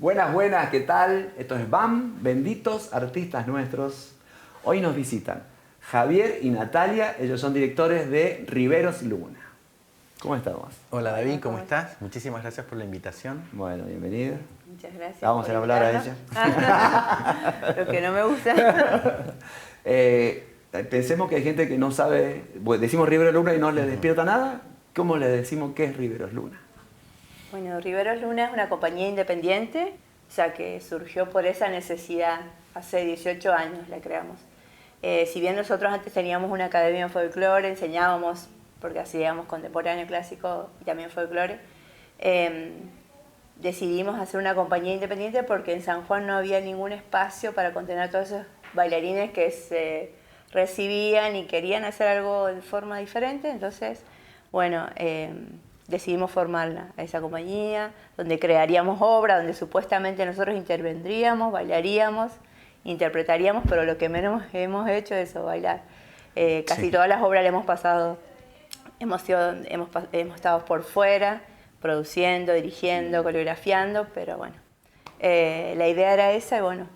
Buenas, buenas, ¿qué tal? Esto es BAM, benditos artistas nuestros. Hoy nos visitan Javier y Natalia, ellos son directores de Riveros Luna. ¿Cómo estamos? Hola David, ¿cómo estás? Muchísimas gracias por la invitación. Bueno, bienvenido. Muchas gracias. Vamos a hablar a ella. Lo que no me gusta. Pensemos que hay gente que no sabe, bueno, decimos Riveros Luna y no le despierta nada. ¿Cómo le decimos qué es Riveros Luna? Bueno, Riveros Luna es una compañía independiente, o sea que surgió por esa necesidad. Hace 18 años la creamos. Si bien nosotros antes teníamos una academia de folclore, enseñábamos, porque hacíamos contemporáneo, clásico y también folclore, decidimos hacer una compañía independiente porque en San Juan no había ningún espacio para contener a todos esos bailarines que se recibían y querían hacer algo de forma diferente. Entonces, bueno, decidimos formarla, a esa compañía, donde crearíamos obra, donde supuestamente nosotros intervendríamos, bailaríamos, interpretaríamos, pero lo que menos hemos hecho es eso, bailar. Casi todas las obras le hemos pasado, hemos estado por fuera, produciendo, dirigiendo, coreografiando, pero bueno, la idea era esa y bueno.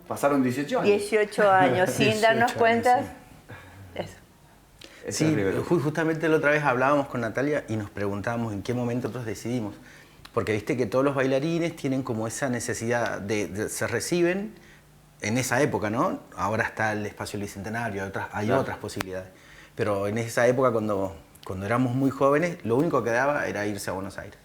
Pasaron 18 años. 18 años, sin darnos cuenta. Eso. Sí, justamente la otra vez hablábamos con Natalia y nos preguntábamos en qué momento nosotros decidimos. Porque viste que todos los bailarines tienen como esa necesidad se reciben en esa época, ¿no? Ahora está el espacio bicentenario, hay otras posibilidades. Pero en esa época, cuando éramos muy jóvenes, lo único que daba era irse a Buenos Aires.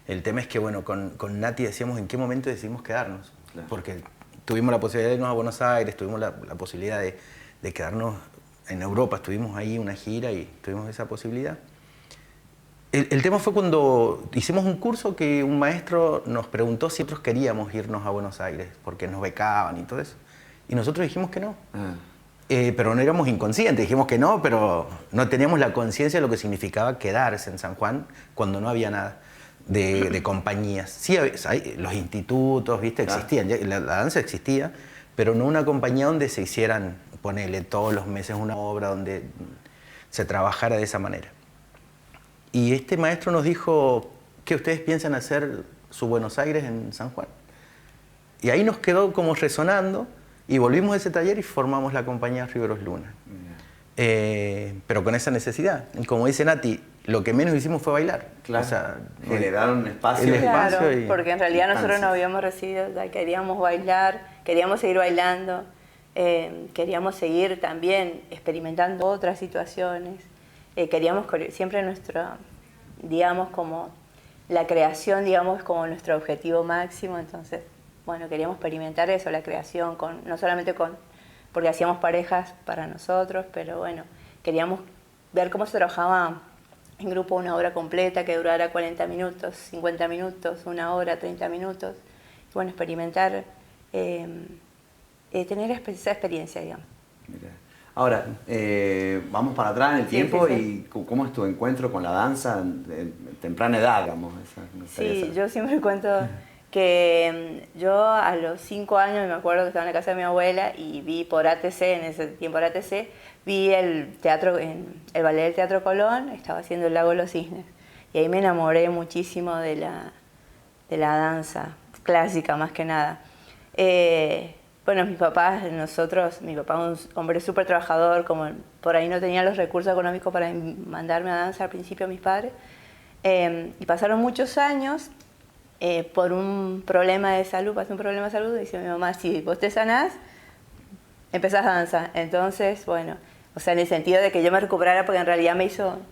El tema es que, bueno, con Nati decíamos en qué momento decidimos quedarnos. Claro. Porque tuvimos la posibilidad de irnos a Buenos Aires, tuvimos la posibilidad de quedarnos en Europa, estuvimos ahí una gira y tuvimos esa posibilidad. El tema fue cuando hicimos un curso que un maestro nos preguntó si nosotros queríamos irnos a Buenos Aires, porque nos becaban y todo eso. Y nosotros dijimos que no. Pero no éramos inconscientes, dijimos que no, pero no teníamos la conciencia de lo que significaba quedarse en San Juan cuando no había nada de compañías. Sí, los institutos, ¿viste? Existían, la danza existía, pero no una compañía donde se hicieran, ponele todos los meses una obra, donde se trabajara de esa manera. Y este maestro nos dijo que ustedes piensan hacer su Buenos Aires en San Juan. Y ahí nos quedó como resonando y volvimos a ese taller y formamos la compañía Riveros Luna. Pero con esa necesidad. Como dice Nati, lo que menos hicimos fue bailar. Claro. O sea, generaron espacio. Claro, porque en realidad nosotros no habíamos recibido, queríamos bailar, queríamos seguir bailando, queríamos seguir también experimentando otras situaciones. Queríamos siempre digamos, como la creación, digamos, como nuestro objetivo máximo. Entonces, bueno, queríamos experimentar eso, la creación, no solamente porque hacíamos parejas para nosotros, pero bueno, queríamos ver cómo se trabajaba en grupo una obra completa que durara 40 minutos, 50 minutos, una hora, 30 minutos. Y bueno, experimentar, tener esa experiencia, digamos. Mira. Ahora, vamos para atrás en el tiempo sí. Y ¿cómo es tu encuentro con la danza en temprana edad, digamos? Sí, yo siempre cuento que yo a los 5 años me acuerdo que estaba en la casa de mi abuela y vi por ATC, en ese tiempo era ATC, vi el ballet del Teatro Colón, estaba haciendo El Lago de los Cisnes. Y ahí me enamoré muchísimo de la danza clásica, más que nada. Bueno, mi papá es un hombre súper trabajador, como por ahí no tenía los recursos económicos para mandarme a danza al principio mis padres. Y pasaron muchos años por un problema de salud, y dice mi mamá, si vos te sanás, empezás a danzar. Entonces, bueno, o sea, en el sentido de que yo me recuperara, porque en realidad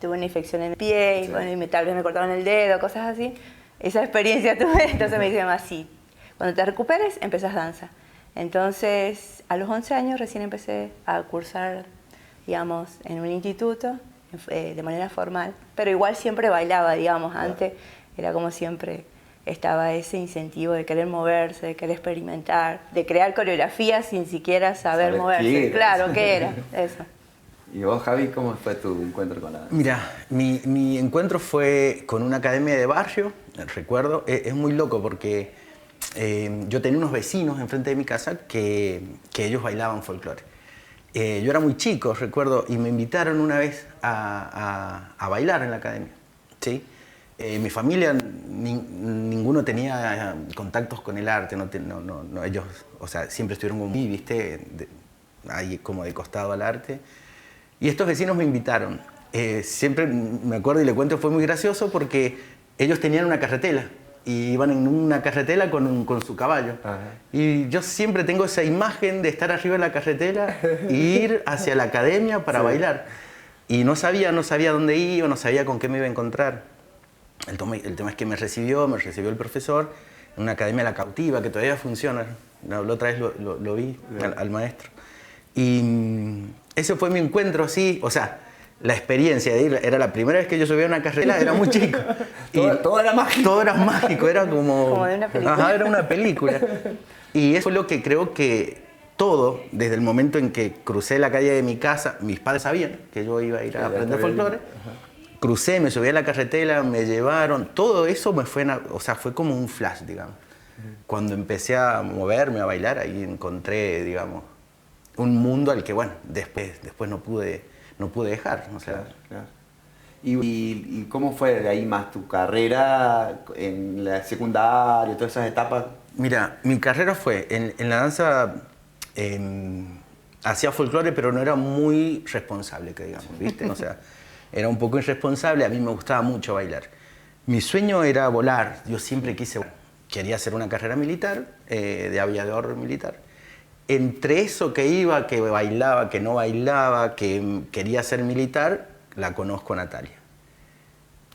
tuve una infección en el pie, y bueno, tal vez me cortaron el dedo, cosas así. Esa experiencia tuve, entonces me dice mi mamá, sí, cuando te recuperes, empezás danza. Entonces, a los 11 años recién empecé a cursar, digamos, en un instituto, de manera formal, pero igual siempre bailaba, digamos, antes era como siempre estaba ese incentivo de querer moverse, de querer experimentar, de crear coreografías sin siquiera saber moverse. Claro, ¿qué era? Eso. ¿Y vos, Javi, cómo fue tu encuentro con la danza? Mira, mi encuentro fue con una academia de barrio, recuerdo. Es muy loco porque yo tenía unos vecinos enfrente de mi casa que ellos bailaban folclore. Yo era muy chico, recuerdo, y me invitaron una vez a bailar en la academia, ¿sí? Mi familia, ninguno tenía contactos con el arte, ellos, o sea, siempre estuvieron conmigo, ¿viste? Ahí como de costado al arte. Y estos vecinos me invitaron. Siempre me acuerdo y le cuento, fue muy gracioso porque ellos tenían una carretela y iban en una carretela con su caballo. Ajá. Y yo siempre tengo esa imagen de estar arriba de la carretela e ir hacia la academia para bailar. Y no sabía dónde iba, no sabía con qué me iba a encontrar. El tema es que me recibió el profesor en una academia La Cautiva, que todavía funciona. La otra vez lo vi al maestro. Y ese fue mi encuentro así, o sea, la experiencia de ir, era la primera vez que yo subía a una carretera, era muy chico. Todo era mágico. Todo era mágico, era como de una película. Ajá, era una película. Y eso fue lo que creo que todo, desde el momento en que crucé la calle de mi casa, mis padres sabían que yo iba a ir a aprender folclore. Crucé, me subí a la carretera, me llevaron, todo eso fue como un flash, digamos. Cuando empecé a moverme, a bailar, ahí encontré, digamos, un mundo al que, bueno, después no pude dejar. O sea. Claro. ¿Y cómo fue de ahí más tu carrera en la secundaria, todas esas etapas? Mira, mi carrera fue en la danza, hacía folclore, pero no era muy responsable, que digamos, ¿viste? O sea, era un poco irresponsable, a mí me gustaba mucho bailar. Mi sueño era volar, yo siempre quería hacer una carrera militar, de aviador militar. Entre eso que bailaba, que no bailaba, que quería ser militar, la conozco a Natalia.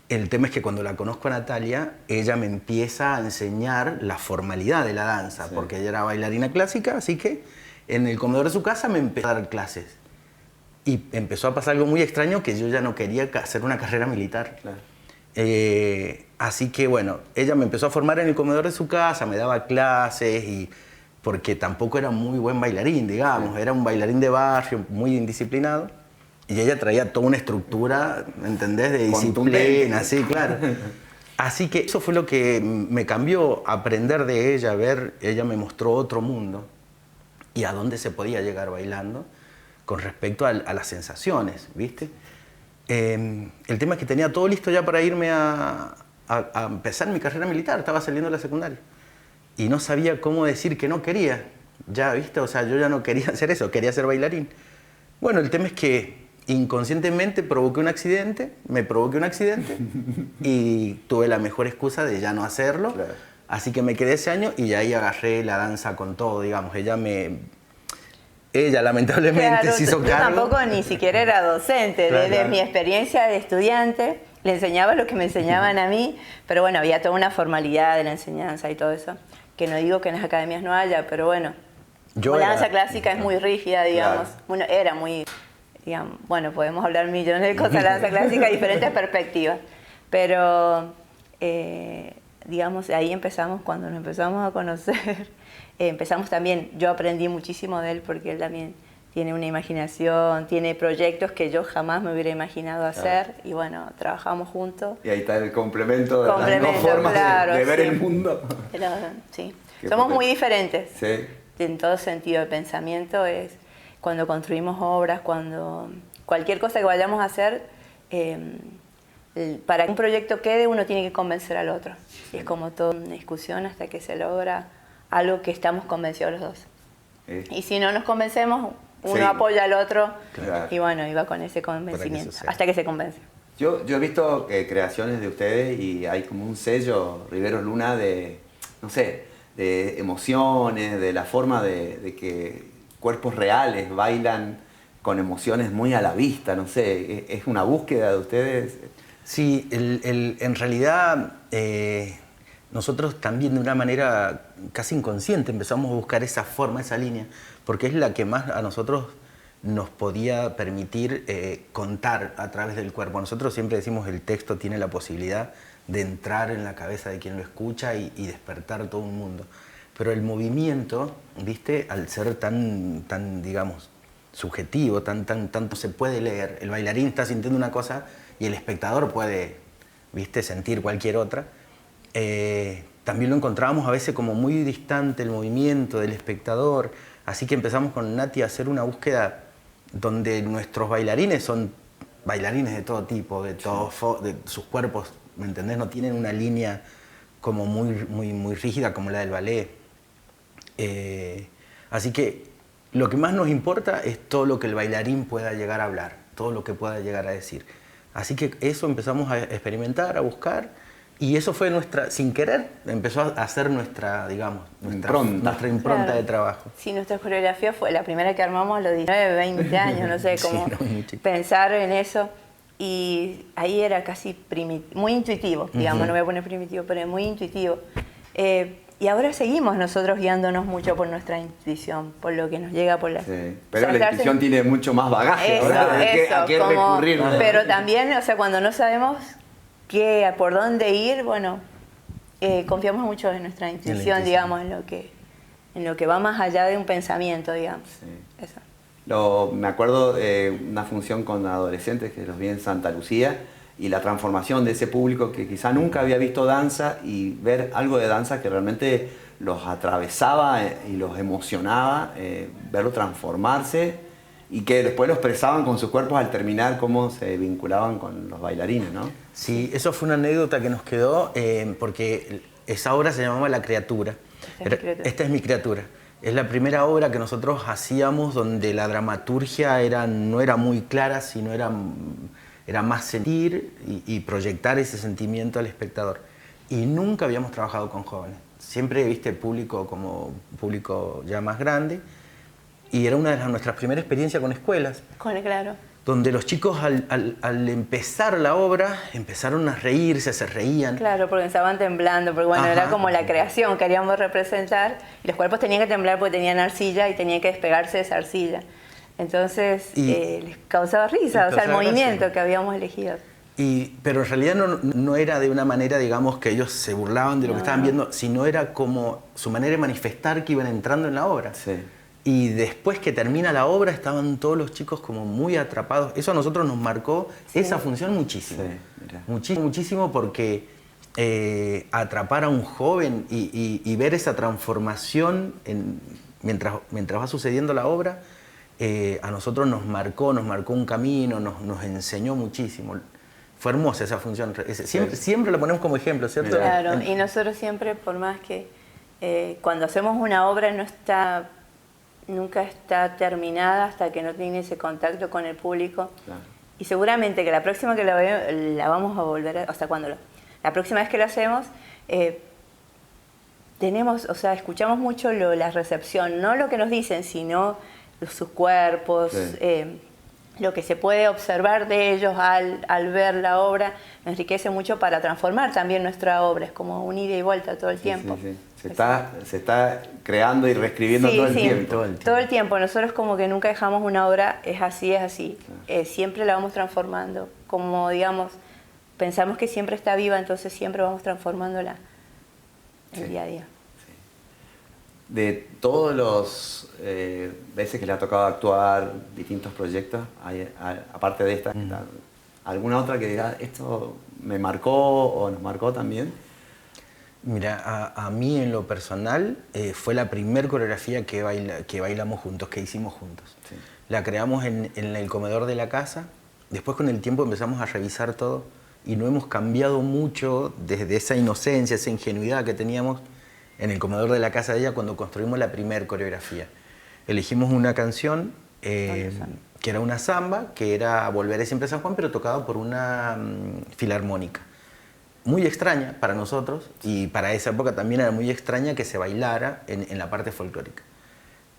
El tema es que cuando la conozco a Natalia, ella me empieza a enseñar la formalidad de la danza, porque ella era bailarina clásica, así que en el comedor de su casa me empezó a dar clases. Y empezó a pasar algo muy extraño, que yo ya no quería hacer una carrera militar. Claro. Así que bueno, ella me empezó a formar en el comedor de su casa, me daba clases, porque tampoco era muy buen bailarín, digamos, era un bailarín de barrio, muy indisciplinado. Y ella traía toda una estructura, ¿entendés? De disciplina, sí, claro. Así que eso fue lo que me cambió, aprender de ella, ella me mostró otro mundo y a dónde se podía llegar bailando con respecto a las sensaciones, ¿viste? El tema es que tenía todo listo ya para irme a empezar mi carrera militar, estaba saliendo de la secundaria. Y no sabía cómo decir que no quería, ya, ¿viste? O sea, yo ya no quería hacer eso, quería ser bailarín. Bueno, el tema es que inconscientemente me provoqué un accidente y tuve la mejor excusa de ya no hacerlo. Claro. Así que me quedé ese año y ahí agarré la danza con todo, digamos. Ella lamentablemente se hizo cargo. Yo tampoco ni siquiera era docente. Desde mi experiencia de estudiante, le enseñaba lo que me enseñaban a mí, pero bueno, había toda una formalidad de la enseñanza y todo eso, que no digo que en las academias no haya, pero bueno, la danza clásica es muy rígida, digamos. Claro. Bueno, era muy, digamos, bueno, podemos hablar millones de cosas de la danza clásica, diferentes perspectivas, pero digamos, ahí empezamos, cuando nos empezamos a conocer, empezamos también, yo aprendí muchísimo de él porque él también tiene una imaginación, tiene proyectos que yo jamás me hubiera imaginado hacer, claro. Y bueno, trabajamos juntos. Y ahí está el complemento de las dos formas, claro, de ver el mundo. Pero, sí. Somos muy diferentes. Sí. En todo sentido de pensamiento, es cuando construimos obras, cuando cualquier cosa que vayamos a hacer, para que un proyecto quede uno tiene que convencer al otro. Sí. Es como toda una discusión hasta que se logra algo que estamos convencidos los dos. Y si no nos convencemos, uno apoya al otro, claro. Y bueno, iba con ese convencimiento, hasta que se convence. Yo he visto creaciones de ustedes y hay como un sello Riveros Luna de, no sé, de emociones, de la forma de que cuerpos reales bailan con emociones muy a la vista, no sé, ¿es una búsqueda de ustedes? Sí, en realidad nosotros también de una manera casi inconsciente empezamos a buscar esa forma, esa línea, porque es la que más a nosotros nos podía permitir contar a través del cuerpo. Nosotros siempre decimos el texto tiene la posibilidad de entrar en la cabeza de quien lo escucha y despertar todo un mundo. Pero el movimiento, ¿viste? Al ser tan digamos, subjetivo, tanto se puede leer. El bailarín está sintiendo una cosa y el espectador puede, ¿viste? Sentir cualquier otra. También lo encontrábamos a veces como muy distante el movimiento del espectador. Así que empezamos con Nati a hacer una búsqueda donde nuestros bailarines son bailarines de todo tipo, de sus cuerpos ¿me entendés? No tienen una línea como muy rígida como la del ballet. Así que lo que más nos importa es todo lo que el bailarín pueda llegar a hablar, todo lo que pueda llegar a decir. Así que eso empezamos a experimentar, a buscar, y eso fue sin querer, empezó a ser nuestra, digamos, nuestra impronta claro. de trabajo. Sí, nuestra coreografía fue la primera que armamos a los 19, 20 años, no sé, cómo pensar en eso. Y ahí era casi muy intuitivo, digamos, no voy a poner primitivo, pero muy intuitivo. Y ahora seguimos nosotros guiándonos mucho por nuestra intuición, por lo que nos llega por la... Sí, pero la intuición tiene mucho más bagaje, ¿verdad? ¿A qué recurrir? Pero también, o sea, cuando no sabemos por dónde ir, bueno, confiamos mucho en nuestra intuición, digamos, en lo que va más allá de un pensamiento, digamos. Sí. Eso. Me acuerdo de una función con adolescentes que los vi en Santa Lucía, y la transformación de ese público que quizá nunca había visto danza, y ver algo de danza que realmente los atravesaba y los emocionaba, verlo transformarse, y que después lo expresaban con sus cuerpos al terminar, cómo se vinculaban con los bailarines, ¿no? Sí, eso fue una anécdota que nos quedó, porque esa obra se llamaba La Criatura. Esta es mi criatura. Es la primera obra que nosotros hacíamos donde la dramaturgia no era muy clara, sino era más sentir y proyectar ese sentimiento al espectador. Y nunca habíamos trabajado con jóvenes. Siempre, viste, público ya más grande. Y era una de nuestras primeras experiencias con escuelas. Claro. Donde los chicos al empezar la obra empezaron a reírse, se reían. Claro, porque estaban temblando, porque bueno, era como la creación, queríamos representar. Y los cuerpos tenían que temblar porque tenían arcilla y tenían que despegarse de esa arcilla. Entonces les causaba risa, o sea, el movimiento que habíamos elegido. Pero en realidad no era de una manera, digamos, que ellos se burlaban de lo que estaban viendo, sino era como su manera de manifestar que iban entrando en la obra. Sí. Y después que termina la obra estaban todos los chicos como muy atrapados. Eso a nosotros nos marcó esa función muchísimo. Sí, muchísimo porque atrapar a un joven y ver esa transformación mientras va sucediendo la obra, a nosotros nos marcó un camino, nos enseñó muchísimo. Fue hermosa esa función. Siempre la ponemos como ejemplo, ¿cierto? Claro, y nosotros siempre, por más que cuando hacemos una obra nunca está terminada hasta que no tiene ese contacto con el público. Claro. Y seguramente que la próxima que la vamos a volver a... O sea, la próxima vez que lo hacemos, escuchamos mucho la recepción, no lo que nos dicen, sino sus cuerpos, lo que se puede observar de ellos al ver la obra, nos enriquece mucho para transformar también nuestra obra. Es como un ida y vuelta todo el tiempo. Sí. Se está creando y reescribiendo todo el tiempo. Todo el tiempo. Nosotros como que nunca dejamos una obra, es así. Claro. Siempre la vamos transformando. Como, digamos, pensamos que siempre está viva, entonces siempre vamos transformándola el día a día. Sí. De todos los veces que le ha tocado actuar distintos proyectos, aparte de esta, ¿alguna otra que diga, esto me marcó o nos marcó también? Mira, a mí en lo personal fue la primer coreografía que bailamos juntos, que hicimos juntos. Sí. La creamos en el comedor de la casa, después con el tiempo empezamos a revisar todo y no hemos cambiado mucho desde esa inocencia, esa ingenuidad que teníamos en el comedor de la casa de ella cuando construimos la primer coreografía. Elegimos una canción que era una samba, que era Volveré siempre a San Juan, pero tocada por una filarmónica. Muy extraña para nosotros, y para esa época también era muy extraña que se bailara en la parte folclórica.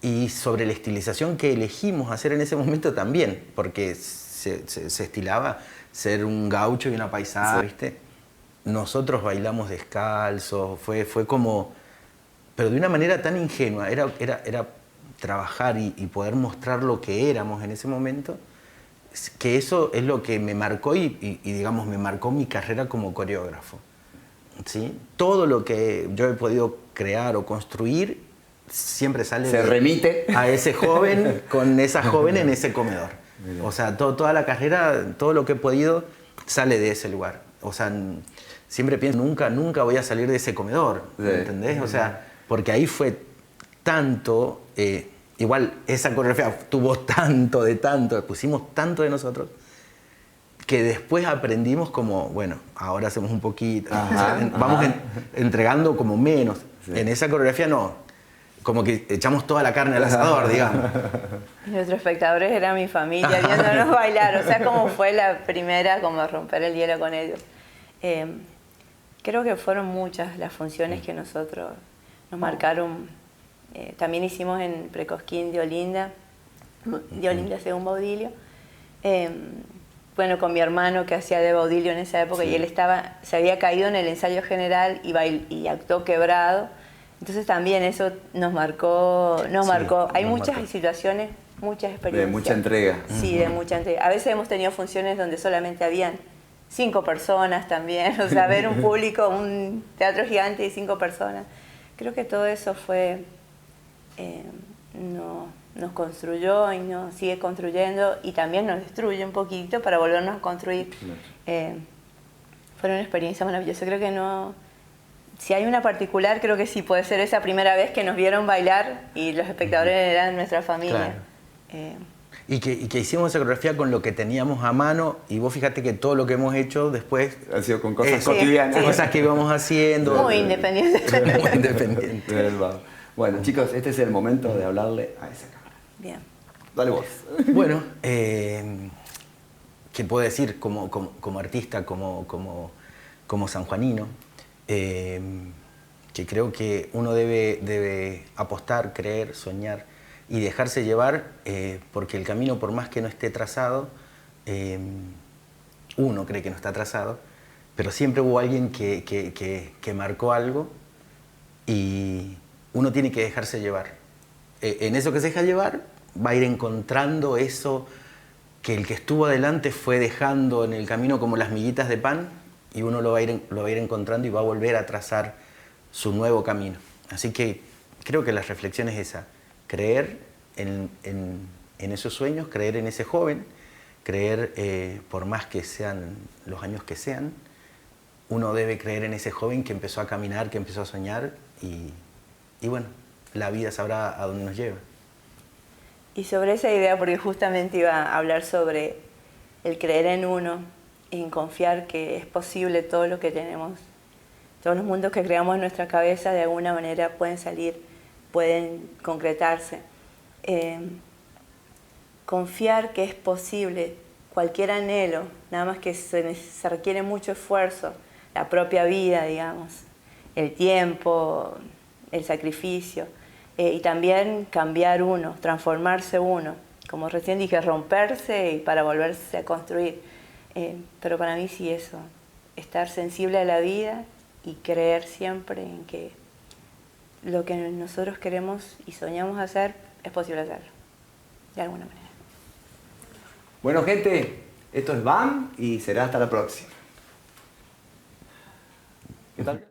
Y sobre la estilización que elegimos hacer en ese momento también, porque se estilaba ser un gaucho y una paisana, ¿viste? Nosotros bailamos descalzos, fue como... Pero de una manera tan ingenua, era trabajar y poder mostrar lo que éramos en ese momento, que eso es lo que me marcó y digamos, me marcó mi carrera como coreógrafo. ¿Sí? Todo lo que yo he podido crear o construir siempre se remite a ese joven con esa joven en ese comedor. O sea, toda la carrera, todo lo que he podido sale de ese lugar. O sea, siempre pienso, nunca voy a salir de ese comedor, ¿entendés? O sea, porque ahí fue tanto... igual esa coreografía tuvo tanto, pusimos tanto de nosotros, que después aprendimos como, bueno, ahora hacemos un poquito, vamos entregando como menos. Sí. En esa coreografía no, como que echamos toda la carne al asador, digamos. Nuestros espectadores eran mi familia viéndonos bailar, o sea, como fue la primera, como romper el hielo con ellos. Creo que fueron muchas las funciones que nosotros nos marcaron. También hicimos en Precosquín de Olinda según Baudilio. Bueno, con mi hermano que hacía de Baudilio en esa época, sí. Y él se había caído en el ensayo general y actuó quebrado. Entonces también eso nos marcó. Hay muchas situaciones, muchas experiencias. De mucha entrega. Sí, de mucha entrega. A veces hemos tenido funciones donde solamente habían 5 personas también, o sea, ver un público, un teatro gigante de 5 personas. Creo que todo eso fue, nos construyó y nos sigue construyendo y también nos destruye un poquito para volvernos a construir. Fue una experiencia maravillosa. Creo que no, si hay una particular, creo que sí puede ser esa primera vez que nos vieron bailar y los espectadores eran nuestra familia. Claro. Y que hicimos esa coreografía con lo que teníamos a mano y vos fíjate que todo lo que hemos hecho después ha sido con cosas cotidianas. Sí. Cosas que íbamos haciendo. Muy independientes. Muy independientes. Bueno, chicos, este es el momento de hablarle a esa cámara. Bien. Dale vos. Bueno, ¿qué puedo decir como artista, como sanjuanino? Que creo que uno debe apostar, creer, soñar y dejarse llevar, porque el camino, por más que no esté trazado, uno cree que no está trazado, pero siempre hubo alguien que marcó algo y uno tiene que dejarse llevar. En eso que se deja llevar, va a ir encontrando eso que el que estuvo adelante fue dejando en el camino como las miguitas de pan y uno lo va a ir encontrando y va a volver a trazar su nuevo camino. Así que creo que la reflexión es esa. Creer en esos sueños, creer en ese joven, creer, por más que sean los años que sean, uno debe creer en ese joven que empezó a caminar, que empezó a soñar y bueno, la vida sabrá a dónde nos lleva. Y sobre esa idea, porque justamente iba a hablar sobre el creer en uno, en confiar que es posible todo lo que tenemos, todos los mundos que creamos en nuestra cabeza de alguna manera pueden salir, pueden concretarse. Confiar que es posible cualquier anhelo, nada más que se requiere mucho esfuerzo, la propia vida, digamos, el tiempo, el sacrificio, y también cambiar uno, transformarse uno, como recién dije, romperse y para volverse a construir. Pero para mí sí eso, estar sensible a la vida y creer siempre en que lo que nosotros queremos y soñamos hacer, es posible hacerlo, de alguna manera. Bueno, gente, esto es BAM y será hasta la próxima. ¿Qué tal?